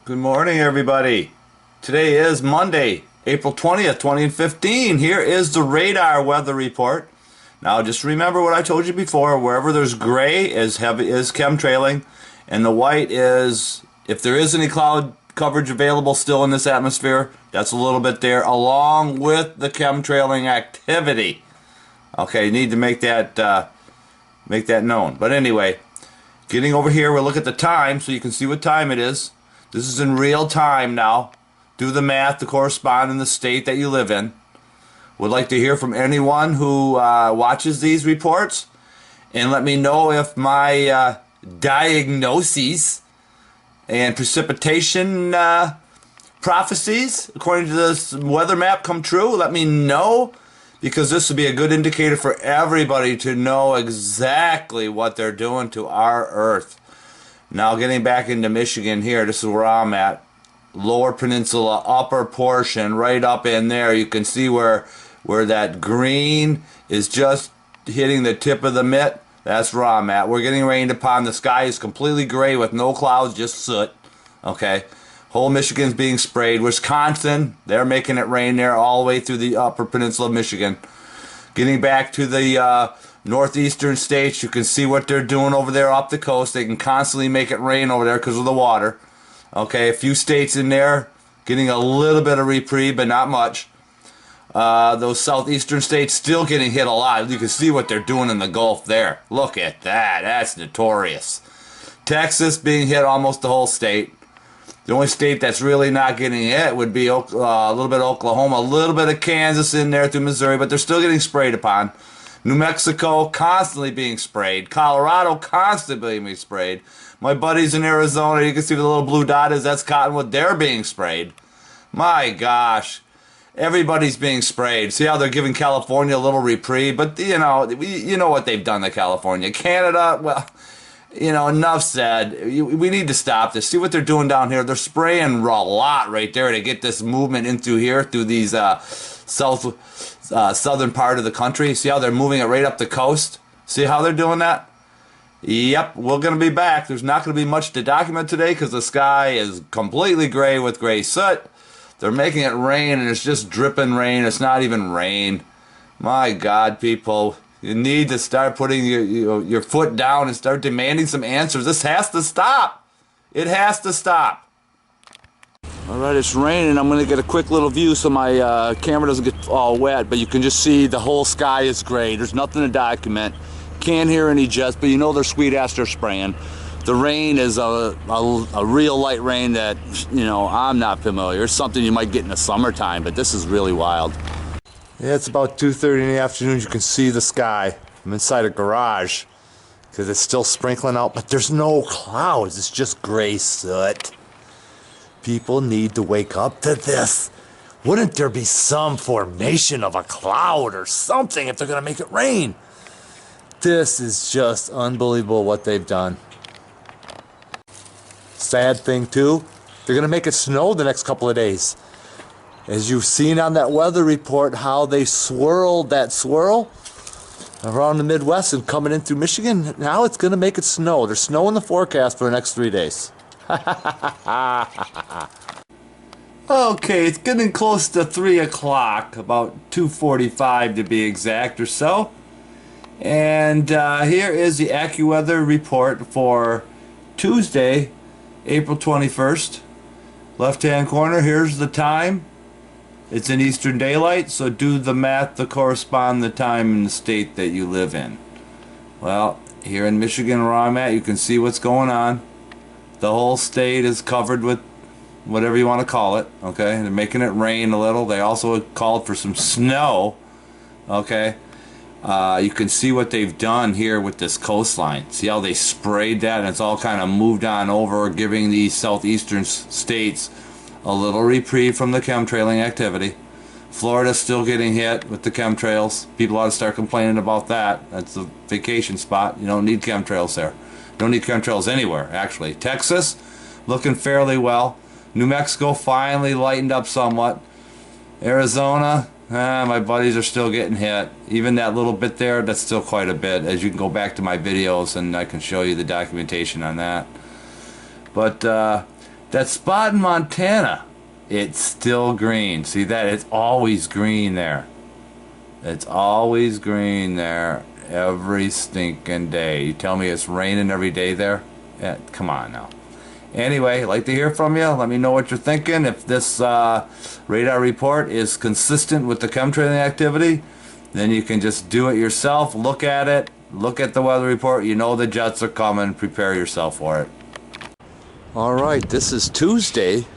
Good morning, everybody. Today is Monday, April 20th, 2015. Here is the radar weather report. Now, just remember what I told you before. Wherever there's gray is chemtrailing, and the white is, if there is any cloud coverage available still in this atmosphere, that's a little bit there, along with the chemtrailing activity. Okay, you need to make that known. But anyway, getting over here, we'll look at the time so you can see what time it is. This is in real time now. Do the math to correspond in the state that you live in. Would like to hear from anyone who watches these reports, and let me know if my diagnoses and precipitation prophecies according to this weather map come true. Let me know, because this would be a good indicator for everybody to know exactly what they're doing to our earth. Now, getting back into Michigan here, this is where I'm at. Lower Peninsula, upper portion, right up in there. You can see where that green is just hitting the tip of the mitt. That's where I'm at. We're getting rained upon. The sky is completely gray with no clouds, just soot. Okay. Whole Michigan's being sprayed. Wisconsin, they're making it rain there all the way through the upper peninsula of Michigan. Getting back to the northeastern states, you can see what they're doing over there up the coast. They can constantly make it rain over there because of the water. Okay, a few states in there getting a little bit of reprieve, but not much. Those southeastern states still getting hit a lot. You can see what they're doing in the Gulf there. Look at that. That's notorious. Texas being hit almost the whole state. The only state that's really not getting hit would be a little bit of Oklahoma, a little bit of Kansas in there through Missouri, but they're still getting sprayed upon. New Mexico constantly being sprayed. Colorado constantly being sprayed. My buddies in Arizona, you can see the little blue dot is, that's Cottonwood. They're being sprayed. My gosh. Everybody's being sprayed. See how they're giving California a little reprieve? But, you know what they've done to California. Canada, well, enough said. We need to stop this. See what they're doing down here. They're spraying a lot right there to get this movement in through here, through these southern part of the country. See how they're moving it right up the coast? See how they're doing that? Yep, we're going to be back. There's not going to be much to document today because the sky is completely gray with gray soot. They're making it rain, and it's just dripping rain. It's not even rain. My God, people. You need to start putting your foot down and start demanding some answers. This has to stop. It has to stop. All right, it's raining. I'm going to get a quick little view so my camera doesn't get all wet, but you can just see the whole sky is gray. There's nothing to document. Can't hear any jets, but they're sweet ass, they're spraying. The rain is a real light rain that, I'm not familiar. It's something you might get in the summertime, but this is really wild. Yeah, it's about 2:30 in the afternoon. You can see the sky. I'm inside a garage because it's still sprinkling out, but there's no clouds. It's just gray soot. People need to wake up to this. Wouldn't there be some formation of a cloud or something if they're going to make it rain? This is just unbelievable what they've done. Sad thing too, they're going to make it snow the next couple of days. As you've seen on that weather report, how they swirled that swirl around the Midwest and coming in through Michigan, now it's going to make it snow. There's snow in the forecast for the next 3 days. Okay, it's getting close to 3 o'clock, about 2:45 to be exact or so. And here is the AccuWeather report for Tuesday, April 21st. Left-hand corner, here's the time. It's in Eastern Daylight, so do the math to correspond the time in the state that you live in. Well, here in Michigan where I'm at, you can see what's going on. The whole state is covered with whatever you want to call it, okay? They're making it rain a little. They also called for some snow, okay? You can see what they've done here with this coastline. See how they sprayed that, and it's all kind of moved on over, giving these southeastern states a little reprieve from the chemtrailing activity. Florida's still getting hit with the chemtrails. People ought to start complaining about that. That's a vacation spot. You don't need chemtrails there. You don't need chemtrails anywhere, actually. Texas, looking fairly well. New Mexico finally lightened up somewhat. Arizona, my buddies are still getting hit. Even that little bit there, that's still quite a bit. As you can go back to my videos and I can show you the documentation on that. But That spot in Montana, it's still green. See that? It's always green there. It's always green there every stinking day. You tell me it's raining every day there? Yeah, come on now. Anyway, I'd like to hear from you. Let me know what you're thinking. If this radar report is consistent with the chemtrailing activity, then you can just do it yourself. Look at it. Look at the weather report. You know the jets are coming. Prepare yourself for it. All right, this is Tuesday,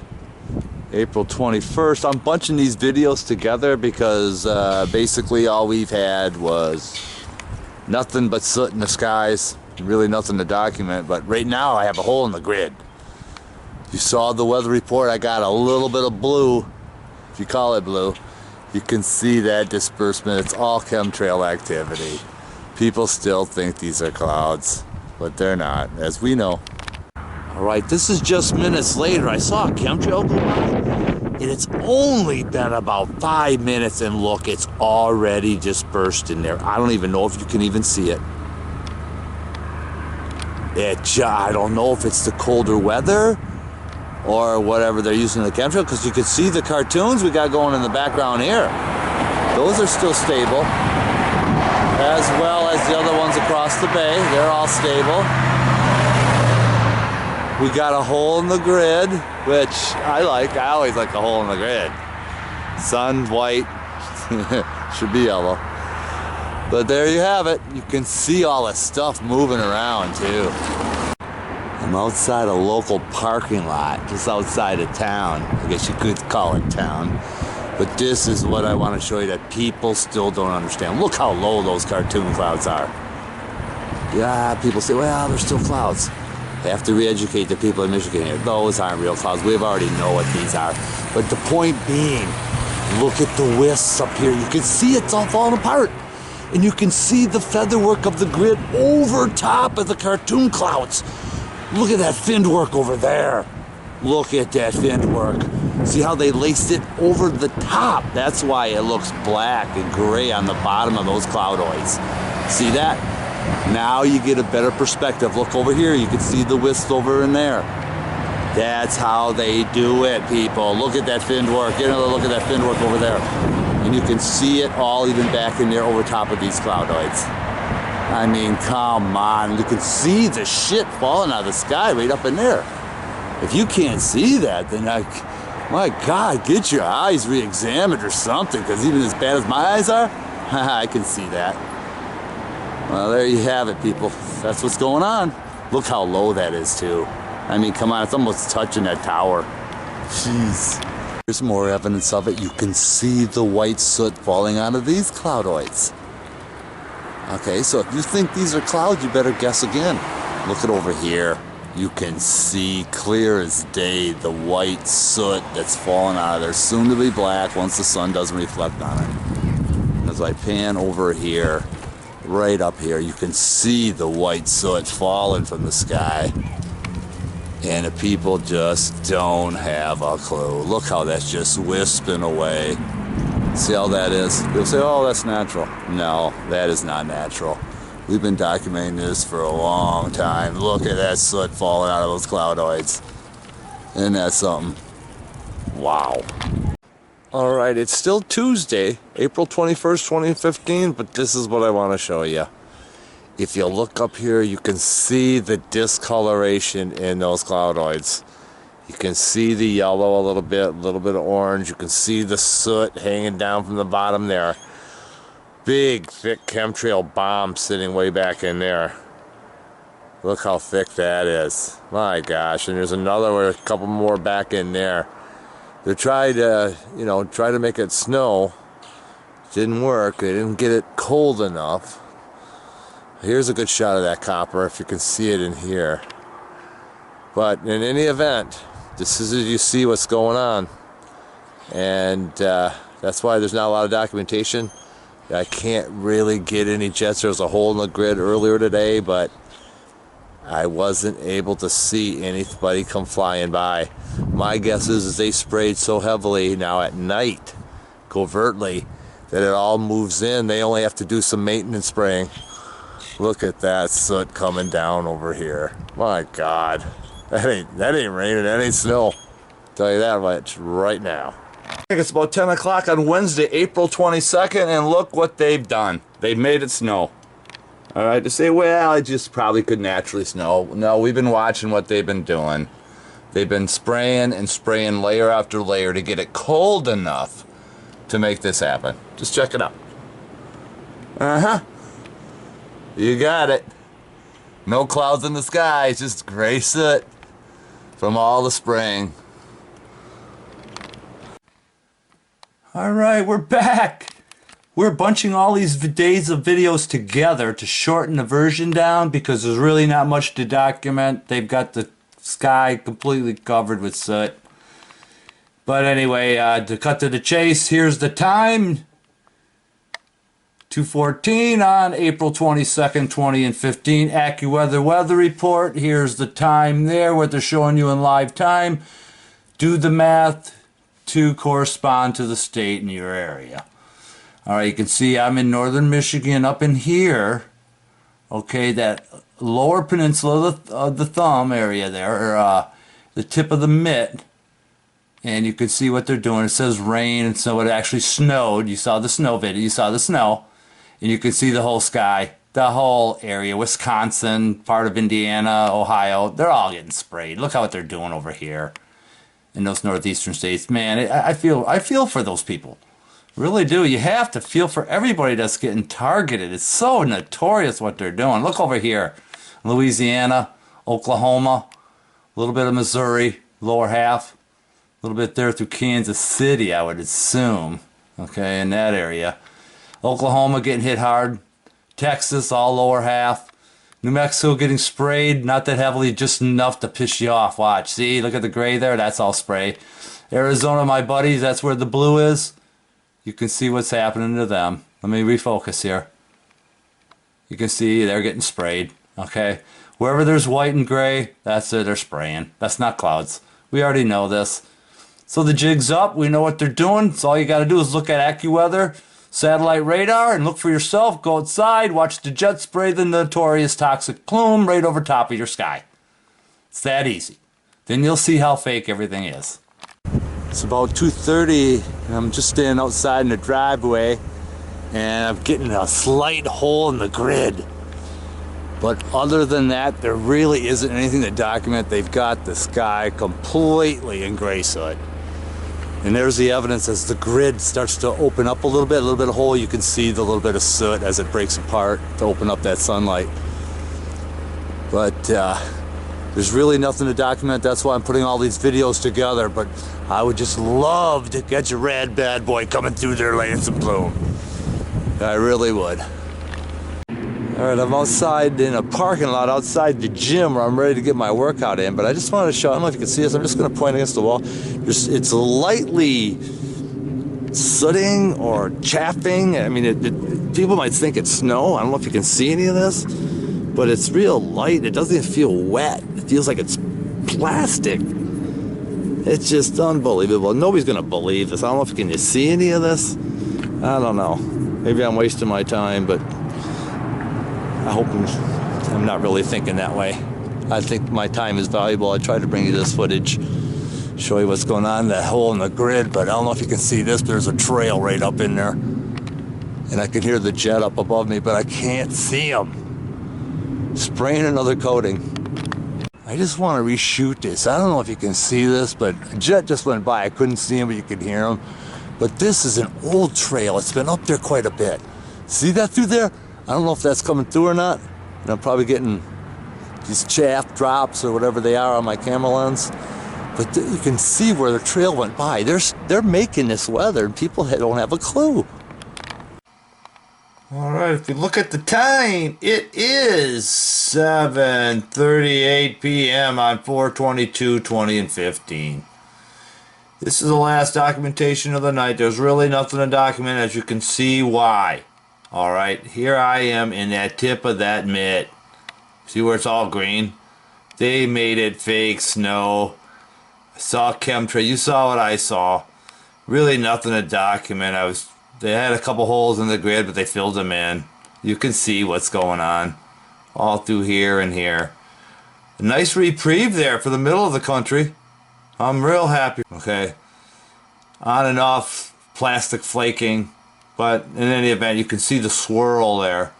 April 21st. I'm bunching these videos together because basically all we've had was nothing but soot in the skies. Really nothing to document, but right now I have a hole in the grid. You saw the weather report. I got a little bit of blue, if you call it blue. You can see that disbursement. It's all chemtrail activity. People still think these are clouds, but they're not, as we know. All right, this is just minutes later. I saw a chemtrail go by, and it's only been about 5 minutes, and look, it's already dispersed in there. I don't even know if you can even see it. I don't know if it's the colder weather or whatever they're using in the chemtrail, because you can see the cartoons we got going in the background here. Those are still stable, as well as the other ones across the bay. They're all stable. We got a hole in the grid, which I like. I always like a hole in the grid. Sun, white, should be yellow. But there you have it. You can see all the stuff moving around too. I'm outside a local parking lot, just outside of town. I guess you could call it town. But this is what I want to show you that people still don't understand. Look how low those cartoon clouds are. Yeah, people say, well, they're still clouds. They have to re-educate the people in Michigan here. Those aren't real clouds. We already know what these are. But the point being, look at the wisps up here. You can see it's all falling apart. And you can see the featherwork of the grid over top of the cartoon clouds. Look at that finned work over there. Look at that finned work. See how they laced it over the top? That's why it looks black and gray on the bottom of those cloudoids. See that? Now you get a better perspective. Look over here. You can see the wisps over in there. That's how they do it, people. Look at that finned work. Get another look at that finned work over there. And you can see it all even back in there over top of these cloudoids. I mean, come on. You can see the shit falling out of the sky right up in there. If you can't see that, then my God, get your eyes re-examined or something, because even as bad as my eyes are, I can see that. Well, there you have it, people. That's what's going on. Look how low that is, too. I mean, come on, it's almost touching that tower. Jeez. Here's more evidence of it. You can see the white soot falling out of these cloudoids. Okay, so if you think these are clouds, you better guess again. Look at over here. You can see clear as day the white soot that's falling out of there. Soon to be black once the sun doesn't reflect on it. As I pan over here, right up here, you can see the white soot falling from the sky. And the people just don't have a clue. Look how that's just wisping away. See how that is? They'll say, oh, that's natural. No, that is not natural. We've been documenting this for a long time. Look at that soot falling out of those cloudoids. Isn't that something? Wow. All right, it's still Tuesday, April 21st, 2015, but this is what I want to show you. If you look up here, you can see the discoloration in those cloudoids. You can see the yellow a little bit of orange. You can see the soot hanging down from the bottom there. Big, thick chemtrail bomb sitting way back in there. Look how thick that is. My gosh, and there's another one, a couple more back in there. They tried to, try to make it snow. Didn't work. They didn't get it cold enough. Here's a good shot of that copper, if you can see it in here. But in any event, this is as you see what's going on. And that's why there's not a lot of documentation. I can't really get any jets. There was a hole in the grid earlier today, but I wasn't able to see anybody come flying by. My guess is they sprayed so heavily now at night, covertly, that it all moves in. They only have to do some maintenance spraying. Look at that soot coming down over here. My God. That ain't raining, that ain't snow. Tell you that much right now. I think it's about 10 o'clock on Wednesday, April 22nd, and look what they've done. They've made it snow. All right, to say, well, it just probably could naturally snow. No, we've been watching what they've been doing. They've been spraying and spraying layer after layer to get it cold enough to make this happen. Just check it out. Uh-huh. You got it. No clouds in the sky, it's just gray soot from all the spraying. All right, we're back. We're bunching all these days of videos together to shorten the version down because there's really not much to document. They've got the sky completely covered with soot. But anyway, to cut to the chase, here's the time. 2:14 on April 22nd, 2015. AccuWeather weather report. Here's the time there, what they're showing you in live time. Do the math to correspond to the state in your area. All right, you can see I'm in northern Michigan up in here. Okay, that lower peninsula of the thumb area there, or the tip of the mitt. And you can see what they're doing. It says rain, and so it actually snowed. You saw the snow video. You saw the snow. And you can see the whole sky, the whole area, Wisconsin, part of Indiana, Ohio. They're all getting sprayed. Look at what they're doing over here in those northeastern states. Man, I feel for those people. Really do. You have to feel for everybody that's getting targeted. It's so notorious what they're doing. Look over here. Louisiana, Oklahoma, a little bit of Missouri, lower half. A little bit there through Kansas City, I would assume. Okay, in that area. Oklahoma getting hit hard. Texas, all lower half. New Mexico getting sprayed, not that heavily, just enough to piss you off. Watch, see, look at the gray there, that's all spray. Arizona, my buddies, that's where the blue is. You can see what's happening to them. Let me refocus here. You can see they're getting sprayed, okay? Wherever there's white and gray, that's it, they're spraying. That's not clouds. We already know this. So the jig's up, we know what they're doing. So all you gotta do is look at AccuWeather, satellite radar, and look for yourself. Go outside, watch the jet spray the notorious toxic plume right over top of your sky. It's that easy. Then you'll see how fake everything is. It's about 2:30, and I'm just standing outside in the driveway, and I'm getting a slight hole in the grid. But other than that, there really isn't anything to document. They've got the sky completely in gray soot. And there's the evidence as the grid starts to open up a little bit of hole. You can see the little bit of soot as it breaks apart to open up that sunlight. But there's really nothing to document. That's why I'm putting all these videos together. But I would just love to catch a rad bad boy coming through there laying some plume. I really would. All right, I'm outside in a parking lot outside the gym where I'm ready to get my workout in, but I just wanted to show, I don't know if you can see this, I'm just going to point against the wall. It's lightly sooting or chaffing. I mean, people might think it's snow. I don't know if you can see any of this, but it's real light. It doesn't even feel wet. It feels like it's plastic. It's just unbelievable. Nobody's going to believe this. I don't know if you can see any of this. I don't know. Maybe I'm wasting my time, but I hope I'm not really thinking that way. I think my time is valuable. I tried to bring you this footage, show you what's going on, that hole in the grid, but I don't know if you can see this. There's a trail right up in there. And I can hear the jet up above me, but I can't see him. Spraying another coating. I just want to reshoot this. I don't know if you can see this, but a jet just went by. I couldn't see him, but you could hear him. But this is an old trail. It's been up there quite a bit. See that through there? I don't know if that's coming through or not. And I'm probably getting these chaff drops or whatever they are on my camera lens. But you can see where the trail went by. They're making this weather, and people don't have a clue. All right, if you look at the time, it is 7:38 p.m. on 4/22/2015. This is the last documentation of the night. There's really nothing to document, as you can see why. All right, here I am in that tip of that mitt. See where it's all green? They made it fake snow. I saw chemtrail. You saw what I saw. Really nothing to document. They had a couple holes in the grid, but they filled them in. You can see what's going on all through here and here. A nice reprieve there for the middle of the country. I'm real happy. Okay. On and off plastic flaking. But in any event, you can see the swirl there.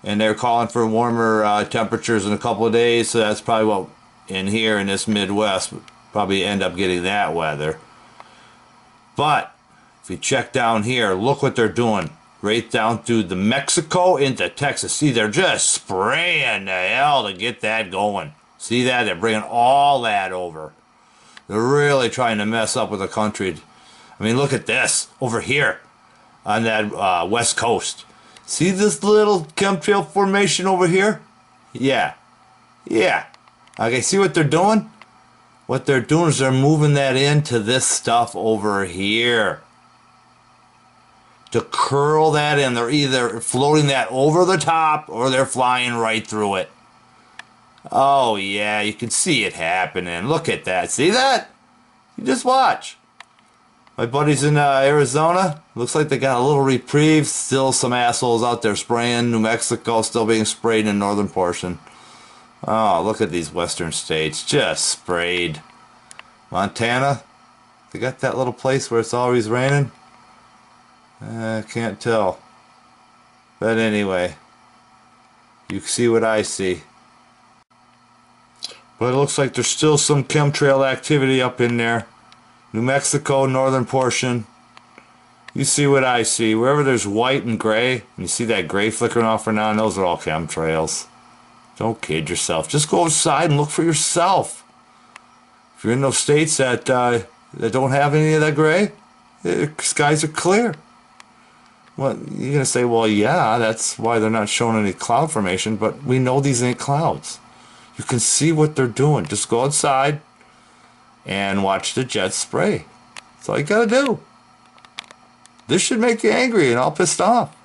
And they're calling for warmer temperatures in a couple of days. So that's probably what in here in this Midwest, probably end up getting that weather. But if you check down here, look what they're doing. Right down through the Mexico into Texas. See, they're just spraying the hell to get that going. See that? They're bringing all that over. They're really trying to mess up with the country. I mean, look at this over here on that west coast. See this little chemtrail formation over here? Yeah. Yeah. Okay, see what they're doing? What they're doing is they're moving that into this stuff over here. To curl that in. They're either floating that over the top or they're flying right through it. Oh, yeah, you can see it happening. Look at that. See that? You just watch. My buddies in Arizona, looks like they got a little reprieve. Still some assholes out there spraying. New Mexico still being sprayed in the northern portion. Oh, look at these western states. Just sprayed. Montana, they got that little place where it's always raining. I can't tell. But anyway, you see what I see. But it looks like there's still some chemtrail activity up in there. New Mexico, northern portion. You see what I see. Wherever there's white and gray, and you see that gray flickering off for now, and those are all chemtrails. Don't kid yourself. Just go outside and look for yourself. If you're in those states that don't have any of that gray, the skies are clear. Well, you're going to say, well, yeah, that's why they're not showing any cloud formation, but we know these ain't clouds. You can see what they're doing. Just go outside and watch the jets spray. That's all you got to do. This should make you angry and all pissed off.